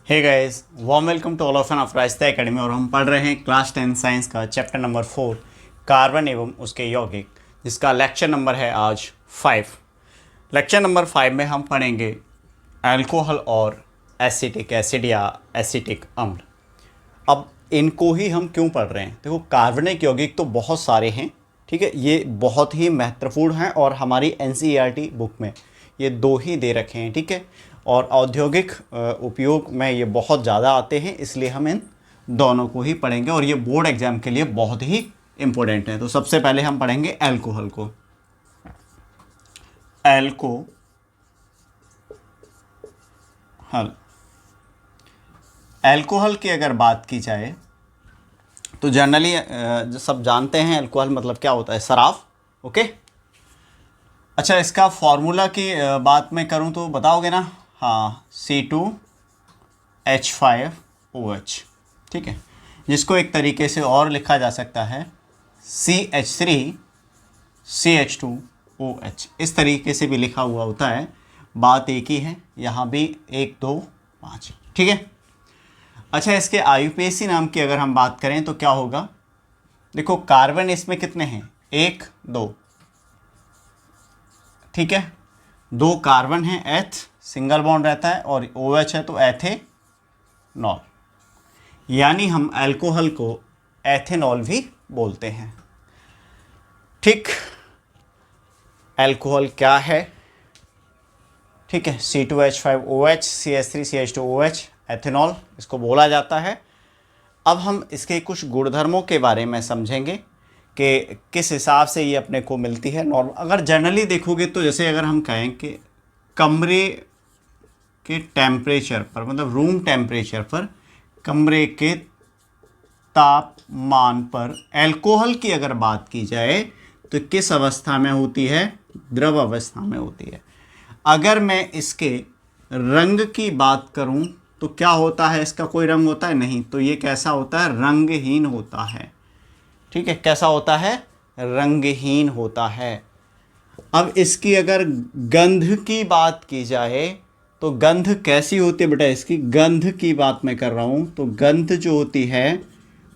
Hey guys, warm welcome to all of N of Rasta academy. और हम पढ़ रहे हैं क्लास 10 साइंस का चैप्टर नंबर 4 कार्बन एवं उसके यौगिक, जिसका लेक्चर नंबर है आज 5। लेक्चर नंबर 5 में हम पढ़ेंगे अल्कोहल और एसिटिक एसिड या एसिटिक अम्ल। अब इनको ही हम क्यों पढ़ रहे हैं? देखो, कार्बनिक यौगिक तो बहुत सारे हैं, ठीक है, ये बहुत ही महत्वपूर्ण हैं और हमारी एनसीईआरटी बुक में ये दो ही दे रखे हैं, ठीक है। और औद्योगिक उपयोग में ये बहुत ज़्यादा आते हैं, इसलिए हम इन दोनों को ही पढ़ेंगे और ये बोर्ड एग्जाम के लिए बहुत ही इम्पोर्टेंट है। तो सबसे पहले हम पढ़ेंगे अल्कोहल को। अल्कोहल की अगर बात की जाए तो जनरली जो सब जानते हैं अल्कोहल मतलब क्या होता है, शराब। ओके, अच्छा, इसका फॉर्मूला की बात मैं करूं तो बताओगे ना? हाँ, C2H5OH, ठीक है, जिसको एक तरीके से और लिखा जा सकता है CH3CH2OH। इस तरीके से भी लिखा हुआ होता है, बात एक ही है, यहाँ भी 1 2 5, ठीक है। अच्छा, इसके आईयूपीएसी नाम की अगर हम बात करें तो क्या होगा? देखो, कार्बन इसमें कितने हैं? 1 2, ठीक है, 2 कार्बन हैं, एथ सिंगल बॉन्ड रहता है, और OH है तो एथेनॉल, यानी हम अल्कोहल को एथेनॉल भी बोलते हैं, ठीक। अल्कोहल क्या है? ठीक है, C2H5OH CH3CH2OH, एथेनॉल इसको बोला जाता है। अब हम इसके कुछ गुणधर्मों के बारे में समझेंगे कि किस हिसाब से ये अपने को मिलती है। नॉर्मल अगर जनरली देखोगे तो जैसे अगर हम कहें कि कमरे के टेम्परेचर पर, मतलब रूम टेम्परेचर पर, कमरे के तापमान पर अल्कोहल की अगर बात की जाए तो किस अवस्था में होती है? द्रव अवस्था में होती है। अगर मैं इसके रंग की बात करूं तो क्या होता है? इसका कोई रंग होता है? नहीं। तो ये कैसा होता है? रंगहीन होता है, ठीक है। कैसा होता है? रंगहीन होता है। अब इसकी अगर गंध की बात की जाए तो गंध कैसी होती है बेटा? इसकी गंध की बात मैं कर रहा हूं तो गंध जो होती है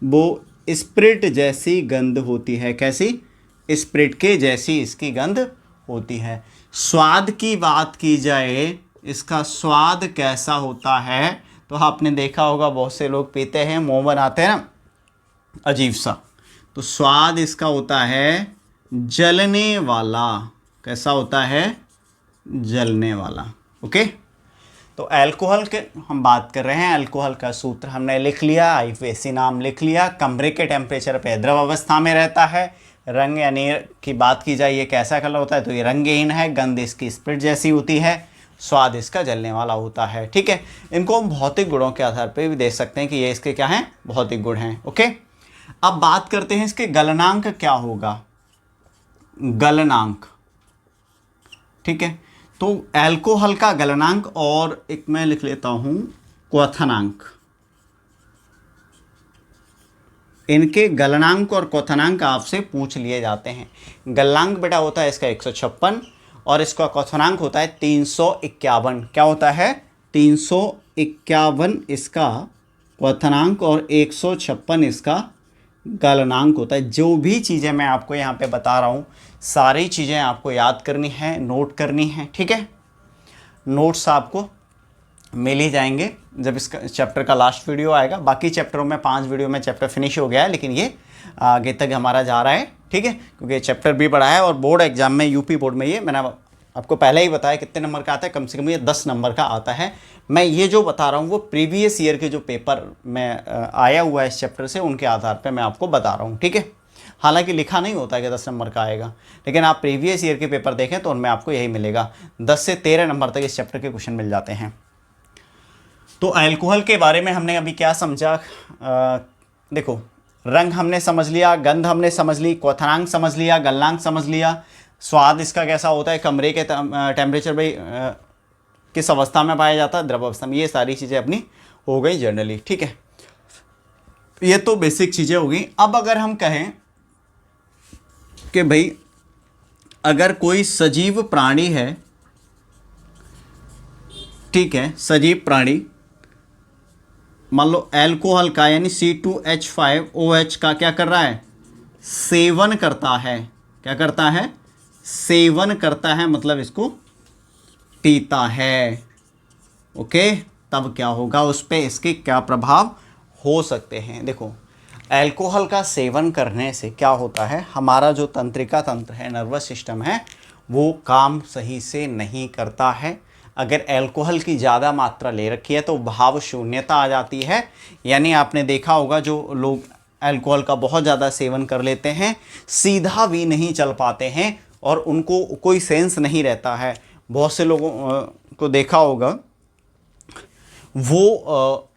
वो स्प्रिट जैसी गंध होती है। कैसी? स्प्रिट के जैसी इसकी गंध होती है। स्वाद की बात की जाए, इसका स्वाद कैसा होता है? तो आपने देखा होगा बहुत से लोग पीते हैं, मुंह बनाते हैं ना अजीब सा, तो स्वाद इसका होता है जलने वाला। कैसा होता है? जलने वाला। ओके, तो अल्कोहल के हम बात कर रहे हैं। अल्कोहल का सूत्र हमने लिख लिया, आईयूपीएसी नाम लिख लिया। कमरे के टेम्परेचर पे द्रव अवस्था में रहता है। रंग यानी की बात की जाए, ये कैसा कलर होता है? तो ये रंगहीन है। गंध इसकी स्प्रिट जैसी होती है। स्वाद इसका जलने वाला होता है, ठीक है। इनको हम भौतिक गुणों के आधार पर भी देख सकते हैं कि ये इसके क्या हैं? भौतिक गुण हैं। ओके, अब बात करते हैं इसके गलनांक क्या होगा। गलनांक, ठीक है, तो अल्कोहल का गलनांक, और एक मैं लिख लेता हूं क्वथनांक। इनके गलनांक और क्वथनांक आपसे पूछ लिए जाते हैं। गलनांक बेटा होता है इसका 156 और इसका क्वथनांक होता है 351। क्या होता है? 351 इसका क्वथनांक और 156 इसका गलनांक होता है। जो भी चीज़ें मैं आपको यहाँ पे बता रहा हूँ, सारी चीज़ें आपको याद करनी है, नोट करनी है, ठीक है। नोट्स आपको मिल ही जाएंगे जब इसका चैप्टर का लास्ट वीडियो आएगा। बाकी चैप्टरों में 5 वीडियो में चैप्टर फिनिश हो गया है, लेकिन ये आगे तक हमारा जा रहा है, ठीक है, क्योंकि चैप्टर भी बड़ा है। और बोर्ड एग्जाम में, यूपी बोर्ड में, ये मैंने आपको पहले ही बताया कितने नंबर का आता है। कम से कम ये 10 नंबर का आता है। मैं ये जो बता रहा हूँ वो प्रीवियस ईयर के जो पेपर में आया हुआ है इस चैप्टर से, उनके आधार पर मैं आपको बता रहा हूँ, ठीक है। हालांकि लिखा नहीं होता है कि 10 नंबर का आएगा, लेकिन आप प्रीवियस ईयर के पेपर देखें तो उनमें आपको यही मिलेगा। 10 से 13 नंबर तक इस चैप्टर के क्वेश्चन मिल जाते हैं। तो अल्कोहल के बारे में हमने अभी क्या समझा? देखो, रंग हमने समझ लिया, गंध हमने समझ ली, क्वथनांक समझ लिया, गलनांक समझ लिया, स्वाद इसका कैसा होता है, कमरे के टेम्परेचर भाई किस अवस्था में पाया जाता है, द्रव अवस्था में। ये सारी चीज़ें अपनी हो गई जनरली, ठीक है। ये तो बेसिक चीज़ें हो गई। अब अगर हम कहें कि भाई अगर कोई सजीव प्राणी है, ठीक है, सजीव प्राणी, मान लो एल्कोहल का यानी C2H5OH का क्या कर रहा है, सेवन करता है। क्या करता है, सेवन करता है, मतलब इसको पीता है। ओके, तब क्या होगा, उस पे इसके क्या प्रभाव हो सकते हैं। देखो, अल्कोहल का सेवन करने से क्या होता है, हमारा जो तंत्रिका तंत्र है, नर्वस सिस्टम है, वो काम सही से नहीं करता है। अगर अल्कोहल की ज़्यादा मात्रा ले रखी है तो भाव शून्यता आ जाती है। यानी आपने देखा होगा जो लोग अल्कोहल का बहुत ज़्यादा सेवन कर लेते हैं, सीधा भी नहीं चल पाते हैं और उनको कोई सेंस नहीं रहता है। बहुत से लोगों को देखा होगा, वो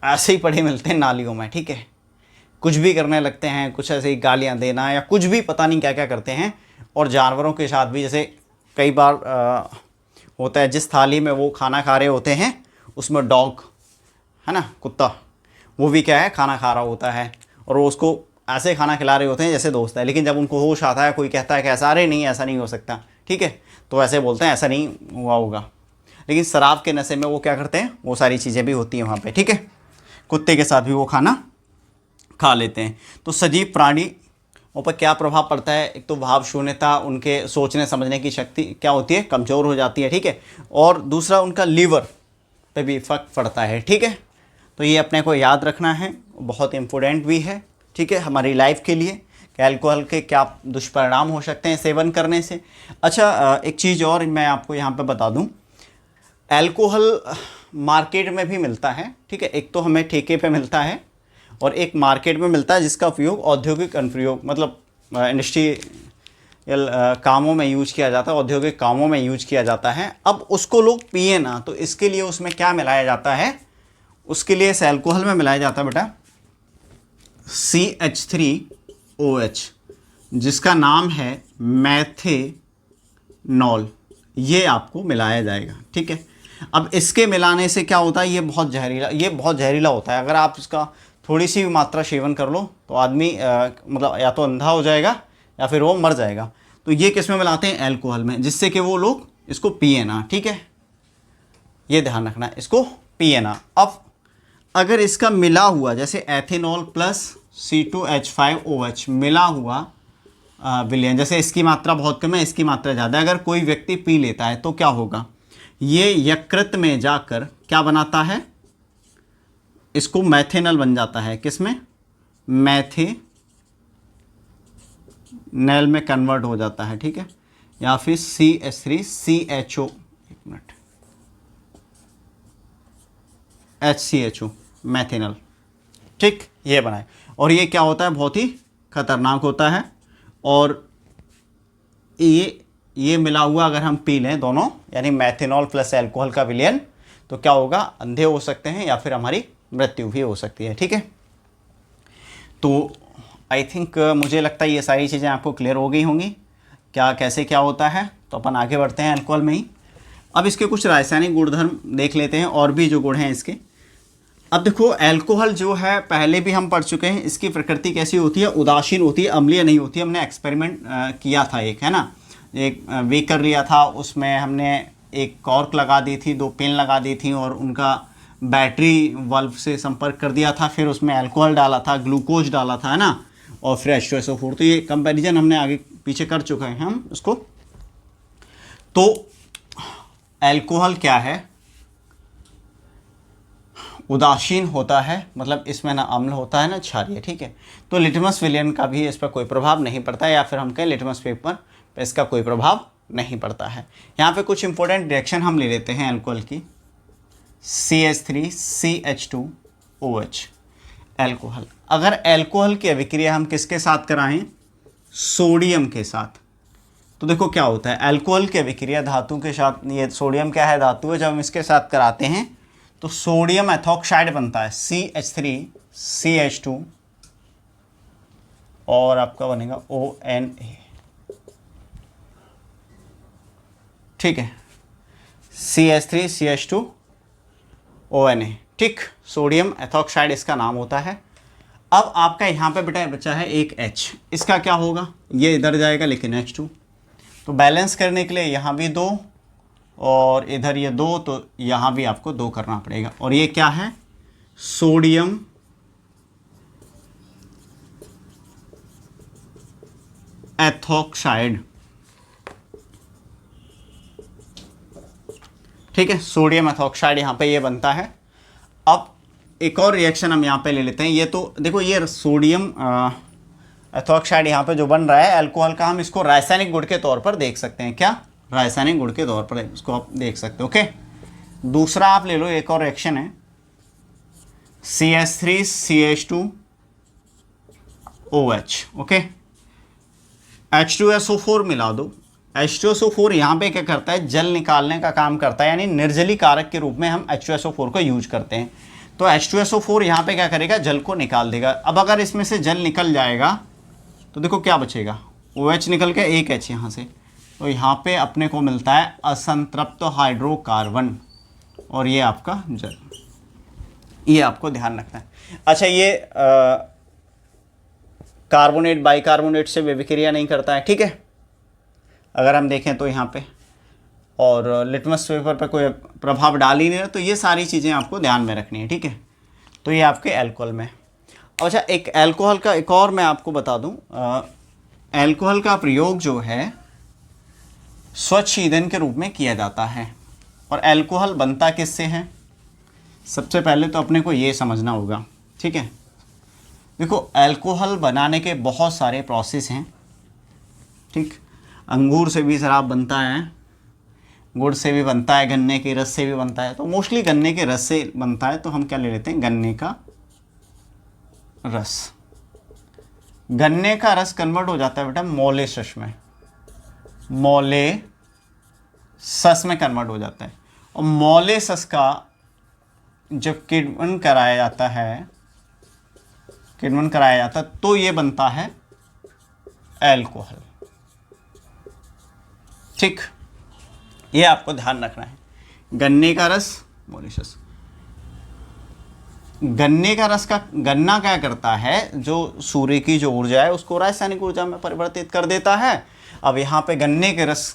ऐसे ही पड़े मिलते हैं नालियों में, ठीक है, कुछ भी करने लगते हैं, कुछ ऐसे ही गालियाँ देना या कुछ भी पता नहीं क्या क्या करते हैं। और जानवरों के साथ भी, जैसे कई बार होता है, जिस थाली में वो खाना खा रहे होते हैं उसमें डॉग है ना, कुत्ता, वो भी क्या है, खाना खा रहा होता है और वो उसको ऐसे खाना खिला रहे होते हैं जैसे दोस्त है। लेकिन जब उनको होश आता है, कोई कहता है कि ऐसा, अरे नहीं ऐसा नहीं हो सकता, ठीक है, तो ऐसे बोलते हैं ऐसा नहीं हुआ होगा। लेकिन शराब के नशे में वो क्या करते हैं, वो सारी चीज़ें भी होती हैं वहाँ पे, ठीक है, कुत्ते के साथ भी वो खाना खा लेते हैं। तो सजीव प्राणी पर क्या प्रभाव पड़ता है, एक तो भाव शून्यता, उनके सोचने समझने की शक्ति क्या होती है, कमज़ोर हो जाती है, ठीक है, और दूसरा उनका लीवर पे भी इफेक्ट पड़ता है, ठीक है। तो ये अपने को याद रखना है, बहुत इम्पोर्टेंट भी है, ठीक है, हमारी लाइफ के लिए कि अल्कोहल के क्या दुष्परिणाम हो सकते हैं सेवन करने से। अच्छा, एक चीज़ और मैं आपको यहाँ पे बता दूँ, अल्कोहल मार्केट में भी मिलता है, ठीक है, एक तो हमें ठेके पे मिलता है और एक मार्केट में मिलता है जिसका उपयोग औद्योगिक अनुप्रयोग, मतलब इंडस्ट्रियल कामों में यूज किया जाता है, औद्योगिक कामों में यूज किया जाता है। अब उसको लोग पिए ना, तो इसके लिए उसमें क्या मिलाया जाता है, उसके लिए इस अल्कोहल में मिलाया जाता है बेटा CH3OH, जिसका नाम है मैथेनॉल, ये आपको मिलाया जाएगा, ठीक है। अब इसके मिलाने से क्या होता है, ये बहुत जहरीला होता है। अगर आप इसका थोड़ी सी भी मात्रा सेवन कर लो तो आदमी मतलब या तो अंधा हो जाएगा या फिर वो मर जाएगा। तो ये किस में मिलाते हैं, अल्कोहल में, जिससे कि वो लोग इसको पिए ना, ठीक है, ये ध्यान रखना, इसको पिए ना। अब अगर इसका मिला हुआ, जैसे एथेनॉल प्लस C2H5OH मिला हुआ विलयन, जैसे इसकी मात्रा बहुत कम है, इसकी मात्रा ज़्यादा है, अगर कोई व्यक्ति पी लेता है तो क्या होगा, ये यकृत में जाकर क्या बनाता है, इसको मैथेनॉल बन जाता है, किसमें, मैथेनॉल में कन्वर्ट हो जाता है, ठीक है, या फिर CH3CHO, एक मिनट, HCHO, मैथेनॉल, ठीक, ये बनाए। और ये क्या होता है, बहुत ही खतरनाक होता है। और ये मिला हुआ अगर हम पी लें दोनों, यानी मैथेनॉल प्लस अल्कोहल का विलयन, तो क्या होगा, अंधे हो सकते हैं या फिर हमारी मृत्यु भी हो सकती है, ठीक है। तो आई थिंक मुझे लगता है ये सारी चीज़ें आपको क्लियर हो गई होंगी, क्या कैसे क्या होता है। तो अपन आगे बढ़ते हैं अल्कोहल में ही। अब इसके कुछ रासायनिक गुणधर्म देख लेते हैं, और भी जो गुण हैं इसके। अब देखो, अल्कोहल जो है पहले भी हम पढ़ चुके हैं, इसकी प्रकृति कैसी होती है, उदासीन होती है, अम्लीय नहीं होती है। हमने एक्सपेरिमेंट किया था एक, है ना, एक वेकर लिया था, उसमें हमने एक कॉर्क लगा दी थी, 2 पेन लगा दी थी और उनका बैटरी वाल्व से संपर्क कर दिया था, फिर उसमें अल्कोहल डाला था, ग्लूकोज डाला था, है ना, और फिर H2SO4। तो ये कंपैरिजन हमने आगे पीछे कर चुके हैं हम उसको। तो अल्कोहल क्या है, उदासीन होता है, मतलब इसमें ना अम्ल होता है ना क्षारीय, ठीक है। तो लिटमस विलयन का भी इस पर कोई प्रभाव नहीं पड़ता है, या फिर हम कहें लिटमस पेपर पर इसका कोई प्रभाव नहीं पड़ता है। यहाँ पे कुछ इंपॉर्टेंट रिएक्शन हम ले लेते हैं अल्कोहल की। CH3CH2OH, alcohol. अगर अल्कोहल की अभिक्रिया हम किसके साथ कराएं, सोडियम के साथ, तो देखो क्या होता है, अल्कोहल की अभिक्रिया धातु के साथ, ये सोडियम क्या है, धातु है, जब हम इसके साथ कराते हैं तो सोडियम एथॉक्साइड बनता है CH3CH2 और आपका बनेगा ONA, ठीक है, CH3CH2ONA, ठीक, सोडियम एथॉक्साइड इसका नाम होता है। अब आपका यहाँ पे बेटा बचा है एक H, इसका क्या होगा, ये इधर जाएगा लेकिन H2, तो बैलेंस करने के लिए यहाँ भी 2 और इधर ये 2, तो यहाँ भी आपको 2 करना पड़ेगा। और ये क्या है, सोडियम एथॉक्साइड। ठीक है, सोडियम एथॉक्साइड यहाँ पे ये बनता है। अब एक और रिएक्शन हम यहाँ पे ले लेते हैं। ये तो देखो, ये सोडियम एथॉक्साइड यहाँ पे जो बन रहा है अल्कोहल का, हम इसको रासायनिक गुण के तौर पर देख सकते हैं। क्या? रासायनिक गुण के तौर पर इसको आप देख सकते हो। ओके, दूसरा आप ले लो, एक और रिएक्शन है CH3CH2OH। ओके, H2SO4 मिला दो। H2SO4 यहाँ पे क्या करता है? जल निकालने का काम करता है, यानी निर्जली कारक के रूप में हम H2SO4 को यूज करते हैं। तो H2SO4 यहाँ पे क्या करेगा? जल को निकाल देगा। अब अगर इसमें से जल निकल जाएगा तो देखो क्या बचेगा? OH निकल के एक H यहाँ से, तो यहाँ पे अपने को मिलता है असंतृप्त हाइड्रोकार्बन, और ये आपका जल। ये आपको ध्यान रखना है। अच्छा, ये कार्बोनेट बाइकार्बोनेट से विक्रिया नहीं करता है। ठीक है, अगर हम देखें तो यहाँ पे, और लिटमस पेपर पर कोई प्रभाव डाल ही नहीं रहा, तो ये सारी चीज़ें आपको ध्यान में रखनी है। ठीक है, तो ये आपके अल्कोहल में। अच्छा, एक अल्कोहल का एक और मैं आपको बता दूं, अल्कोहल का प्रयोग जो है स्वच्छ ईंधन के रूप में किया जाता है। और अल्कोहल बनता किससे है? सबसे पहले तो अपने को ये समझना होगा। ठीक है, देखो अल्कोहल बनाने के बहुत सारे प्रोसेस हैं। ठीक, अंगूर से भी शराब बनता है, गुड़ से भी बनता है, गन्ने के रस से भी बनता है। तो मोस्टली गन्ने के रस से बनता है, तो हम क्या ले लेते हैं? गन्ने का रस। गन्ने का रस कन्वर्ट हो जाता है बेटा मोलेसस में, मोलेसस में कन्वर्ट हो जाता है। और मोलेसस का जब किण्वन कराया जाता है, तो ये बनता है अल्कोहल। ठीक, ये आपको ध्यान रखना है। गन्ने का रस, मोलेसस। गन्ने का रस का, गन्ना क्या करता है? जो सूर्य की जो ऊर्जा है उसको रासायनिक ऊर्जा में परिवर्तित कर देता है। अब यहाँ पे गन्ने के रस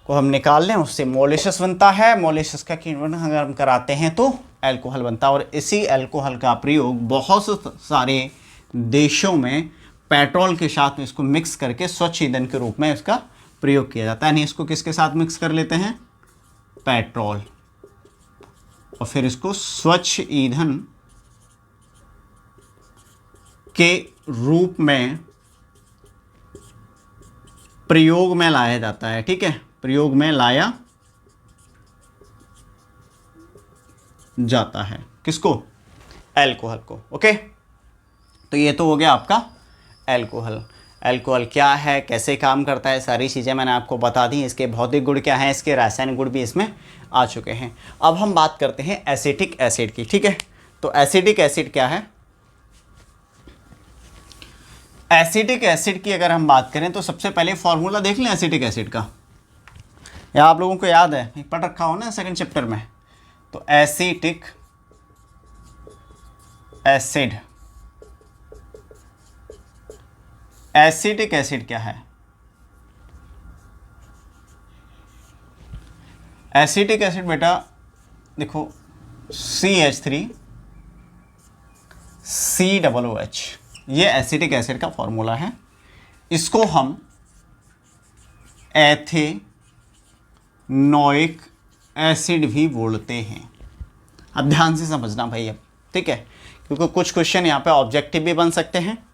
को हम निकाल लें, उससे मोलेसस बनता है। मोलेसस का किण्वन अगर हम कराते हैं तो अल्कोहल बनता है। और इसी अल्कोहल का प्रयोग बहुत सारे देशों में पेट्रोल के साथ में इसको मिक्स करके स्वच्छ ईंधन के रूप में इसका प्रयोग किया जाता है। यानी इसको किसके साथ मिक्स कर लेते हैं? पेट्रोल, और फिर इसको स्वच्छ ईंधन के रूप में प्रयोग में लाया जाता है। ठीक है, प्रयोग में लाया जाता है। किसको? अल्कोहल को। ओके, तो ये तो हो गया आपका अल्कोहल। अल्कोहल क्या है, कैसे काम करता है, सारी चीज़ें मैंने आपको बता दी। इसके भौतिक गुण क्या हैं, इसके रासायनिक गुण भी इसमें आ चुके हैं। अब हम बात करते हैं एसिटिक एसिड की। ठीक है, तो एसिटिक एसिड क्या है? एसिटिक एसिड की अगर हम बात करें तो सबसे पहले फॉर्मूला देख लें एसिटिक एसिड का। या आप लोगों को याद है, पढ़ रखा हो ना सेकंड चैप्टर में। तो एसिटिक एसिड, एसिटिक एसिड क्या है? एसिटिक एसिड बेटा देखो CH3COOH, ये एसिटिक एसिड का फॉर्मूला है। इसको हम एथेनोइक एसिड भी बोलते हैं। अब ध्यान से समझना भाई अब, ठीक है, क्योंकि कुछ क्वेश्चन यहाँ पे ऑब्जेक्टिव भी बन सकते हैं।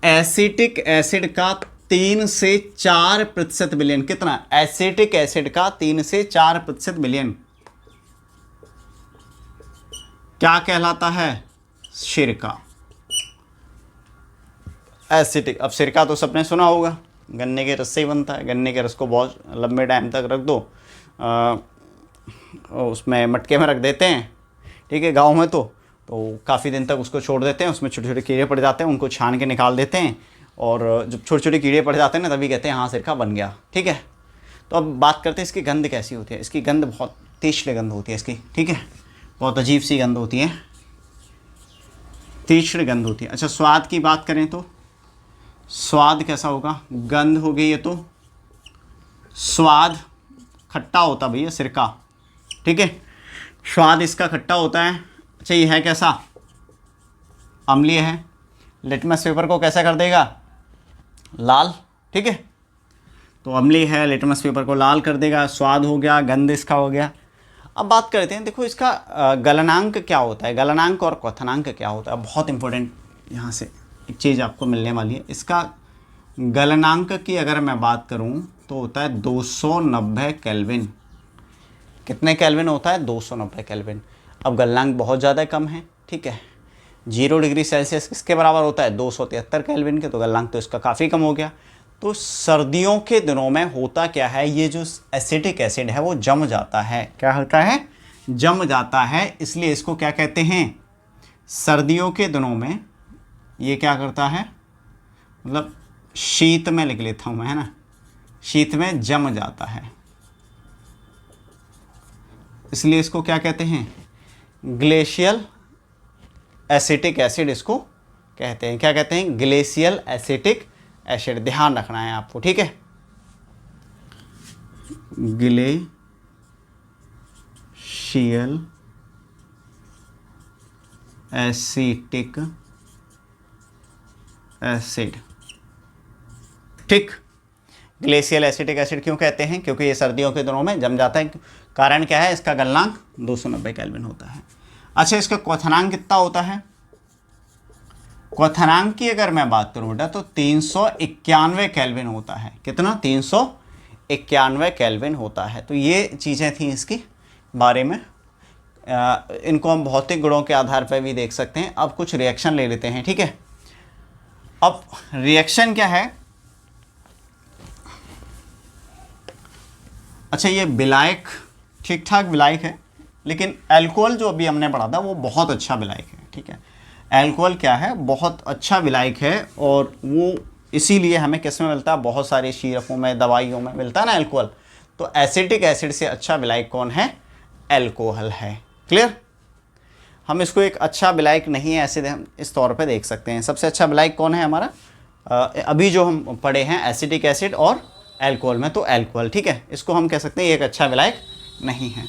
एसिटिक एसिड का 3 से 4% विलयन, कितना? एसिटिक एसिड का 3 से 4% विलयन क्या कहलाता है? सिरका। एसिटिक, अब सिरका तो सबने सुना होगा, गन्ने के रस से ही बनता है। गन्ने के रस को बहुत लंबे टाइम तक रख दो, उसमें मटके में रख देते हैं, ठीक है, गांव में तो काफ़ी दिन तक उसको छोड़ देते हैं, उसमें छोटे छोटे कीड़े पड़ जाते हैं, उनको छान के निकाल देते हैं, और जब छोटे छोटे कीड़े पड़ जाते हैं ना, तभी कहते हैं हाँ सिरका बन गया। ठीक है, तो अब बात करते हैं इसकी गंध कैसी होती है। इसकी गंध बहुत तीक्ष्ण गंध होती है इसकी, ठीक है, बहुत अजीब सी गंध होती है, तीक्ष्ण गंध होती है। अच्छा, स्वाद की बात करें तो स्वाद कैसा होगा? गंध हो गई, ये तो स्वाद खट्टा होता भैया सिरका, ठीक है, स्वाद इसका खट्टा होता है। अच्छा ये है कैसा, अम्लीय है, लिटमस पेपर को कैसा कर देगा, लाल, ठीक है। तो अम्लीय है, लिटमस पेपर को लाल कर देगा, स्वाद हो गया, गंध इसका हो गया। अब बात करते हैं, देखो इसका गलनांक क्या होता है, गलनांक और क्वथनांक क्या होता है। बहुत इंपॉर्टेंट यहाँ से एक चीज़ आपको मिलने वाली है। इसका गलनांक की अगर मैं बात करूँ तो होता है 290 केल्विन। कितने केल्विन होता है, 290 केल्विन। अब गलनांक बहुत ज़्यादा कम है, ठीक है। 0 डिग्री सेल्सियस किसके बराबर होता है, 273 केल्विन के, तो गलनांक तो इसका काफ़ी कम हो गया। तो सर्दियों के दिनों में होता क्या है, ये जो एसिटिक एसिड है वो जम जाता है। क्या होता है, जम जाता है, इसलिए इसको क्या कहते हैं, सर्दियों के दिनों में ये क्या करता है, मतलब शीत में लिख लेता हूँ मैं, है ना, शीत में जम जाता है, इसलिए इसको क्या कहते हैं, ग्लेशियल एसिटिक एसिड इसको कहते हैं। क्या कहते हैं, ग्लेशियल एसिटिक एसिड। ध्यान रखना है आपको, ठीक है। ग्लेशियल एसिटिक एसिड, ठीक। ग्लेशियल एसिटिक एसिड क्यों कहते हैं, क्योंकि ये सर्दियों के दिनों में जम जाता है। कारण क्या है, इसका गलनांक 290 केल्विन होता है। अच्छा, इसका क्वथनांक कितना होता है, क्वथनांक की अगर मैं बात करूं बेटा तो 391 केल्विन होता है। कितना, 391 केल्विन होता है। तो ये चीज़ें थी इसकी बारे में। इनको हम भौतिक गुणों के आधार पर भी देख सकते हैं। अब कुछ रिएक्शन ले लेते हैं, ठीक है। अब रिएक्शन क्या है, अच्छा ये विलायक ठीक ठाक विलायक है, लेकिन अल्कोहल जो अभी हमने पढ़ा था वो बहुत अच्छा विलायक है, ठीक है। अल्कोहल क्या है, बहुत अच्छा विलायक है, और वो इसीलिए हमें किस में मिलता है, बहुत सारे सिरपों में, दवाइयों में मिलता है ना अल्कोहल। तो एसिटिक एसिड से अच्छा विलायक कौन है, अल्कोहल है। क्लियर, हम इसको एक अच्छा विलायक नहीं है ऐसे हम इस तौर पे देख सकते हैं। सबसे अच्छा विलायक कौन है हमारा, अभी जो हम पढ़े हैं एसिटिक एसिड और अल्कोहल में, तो अल्कोहल, ठीक है। इसको हम कह सकते हैं एक अच्छा विलायक नहीं है।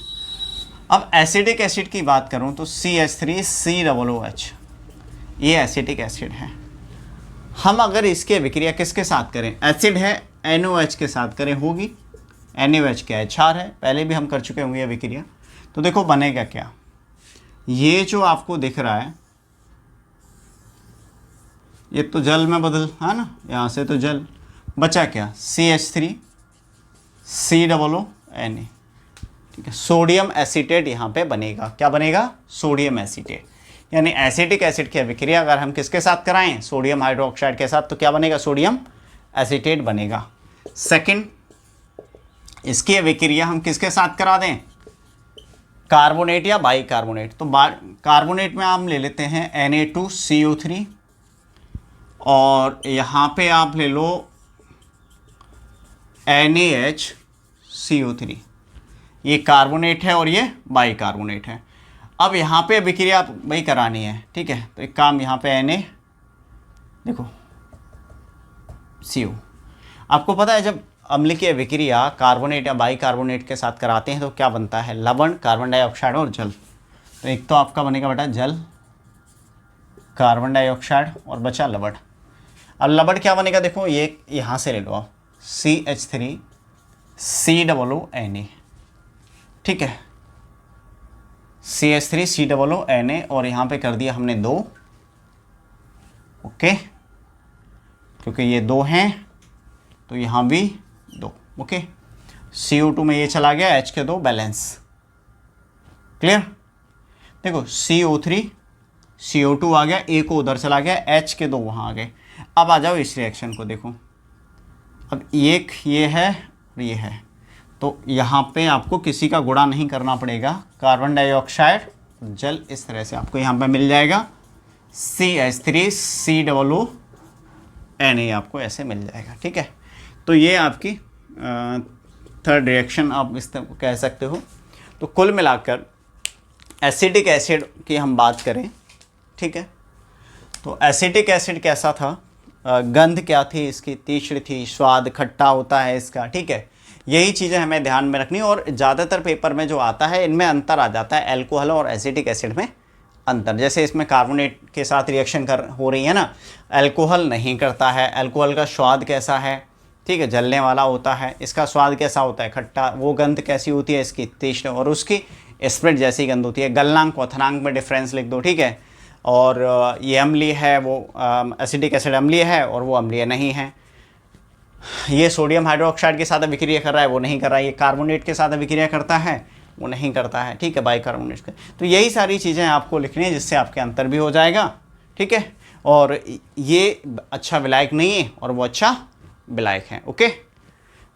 अब एसिटिक एसिड की बात करूं तो CH3COOH ये एसिटिक एसिड है। हम अगर इसके विक्रिया किसके साथ करें, एसिड है NOH के साथ करें, होगी। NaOH क्या है, क्षार है, पहले भी हम कर चुके होंगे ये विक्रिया। तो देखो बनेगा क्या, ये जो आपको दिख रहा है ये तो जल में बदल, है ना, यहाँ से तो जल बचा क्या, CH3COONA, ठीक है। सोडियम एसीटेट यहाँ पे बनेगा। क्या बनेगा, सोडियम एसीटेट। यानी एसिटिक एसिड की विक्रिया अगर हम किसके साथ कराएं, सोडियम हाइड्रोक्साइड के साथ, तो क्या बनेगा, सोडियम एसीटेट बनेगा। सेकंड, इसकी विक्रिया हम किसके साथ करा दें, कार्बोनेट या बाइकार्बोनेट। तो कार्बोनेट में हम ले लेते हैं Na2CO3, और यहाँ पे आप ले लो NaHCO3। ये कार्बोनेट है और ये बाइकार्बोनेट है। अब यहाँ पे विक्रिया वही करानी है, ठीक है। तो एक काम, यहाँ पे Na, देखो CO। आपको पता है जब अम्ल की विक्रिया कार्बोनेट या बाइकार्बोनेट के साथ कराते हैं तो क्या बनता है, लवण, कार्बन डाइऑक्साइड और जल। तो एक तो आपका बनेगा बेटा जल, कार्बन डाइऑक्साइड और बचा लवण। अब लवण क्या बनेगा, देखो ये यहाँ से ले लो आप, CH3COONA, ठीक है। CH3COONA, और यहाँ पे कर दिया हमने 2, ओके, क्योंकि ये 2 हैं तो यहाँ भी 2, ओके। CO2 में ये चला गया, H के 2 बैलेंस। क्लियर, देखो CO3 CO2 आ गया, A को उधर चला गया, H के 2 वहाँ आ गए। अब आ जाओ इस रिएक्शन को देखो, अब एक ये है और ये है, तो यहाँ पे आपको किसी का गुणा नहीं करना पड़ेगा, कार्बन डाइऑक्साइड जल इस तरह से आपको यहाँ पे मिल जाएगा, CH3COONA आपको ऐसे मिल जाएगा, ठीक है। तो ये आपकी थर्ड रिएक्शन आप इस तरह कह सकते हो। तो कुल मिलाकर एसिटिक एसिड की हम बात करें, ठीक है, तो एसिटिक एसिड कैसा था, गंध क्या थी इसकी, तीक्ष्ण थी, स्वाद खट्टा होता है इसका, ठीक है। यही चीज़ें हमें ध्यान में रखनी, और ज़्यादातर पेपर में जो आता है इनमें अंतर आ जाता है, अल्कोहल और एसिटिक एसिड में अंतर। जैसे इसमें कार्बोनेट के साथ रिएक्शन हो रही है ना, अल्कोहल नहीं करता है। अल्कोहल का स्वाद कैसा है, ठीक है, जलने वाला होता है। इसका स्वाद कैसा होता है, खट्टा। वो गंध कैसी होती है इसकी, तीक्ष्ण, और उसकी स्प्रिट जैसी गंध होती है। गलनांक क्वथनांक में डिफरेंस लिख दो, ठीक है। और ये अम्लीय है, वो एसिडिक एसिड अम्लीय है और वो अम्लीय नहीं है। ये सोडियम हाइड्रोक्साइड के साथ अभिक्रिया कर रहा है, वो नहीं कर रहा है। ये कार्बोनेट के साथ अभिक्रिया करता है, वो नहीं करता है, ठीक है, बाइकार्बोनेट का। तो यही सारी चीज़ें आपको लिखनी है, जिससे आपके अंतर भी हो जाएगा, ठीक है। और ये अच्छा विलायक नहीं है और वो अच्छा विलायक है, ओके।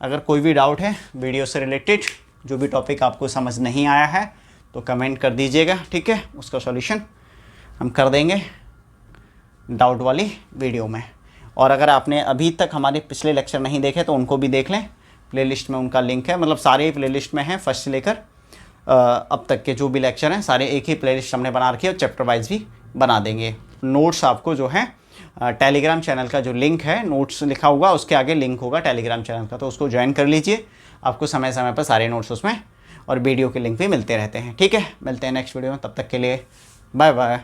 अगर कोई भी डाउट है वीडियो से रिलेटेड, जो भी टॉपिक आपको समझ नहीं आया है, तो कमेंट कर दीजिएगा, ठीक है। उसका सॉल्यूशन हम कर देंगे डाउट वाली वीडियो में। और अगर आपने अभी तक हमारे पिछले लेक्चर नहीं देखे तो उनको भी देख लें, प्लेलिस्ट में उनका लिंक है। मतलब सारे ही प्लेलिस्ट में हैं, फर्स्ट से लेकर अब तक के जो भी लेक्चर हैं सारे एक ही प्लेलिस्ट हमने बना रखी है, और चैप्टर वाइज भी बना देंगे। नोट्स आपको जो है टेलीग्राम चैनल का जो लिंक है, नोट्स लिखा होगा, उसके आगे लिंक होगा टेलीग्राम चैनल का, तो उसको ज्वाइन कर लीजिए। आपको समय समय पर सारे नोट्स उसमें और वीडियो के लिंक भी मिलते रहते हैं, ठीक है। मिलते हैं नेक्स्ट वीडियो में, तब तक के लिए बाय बाय।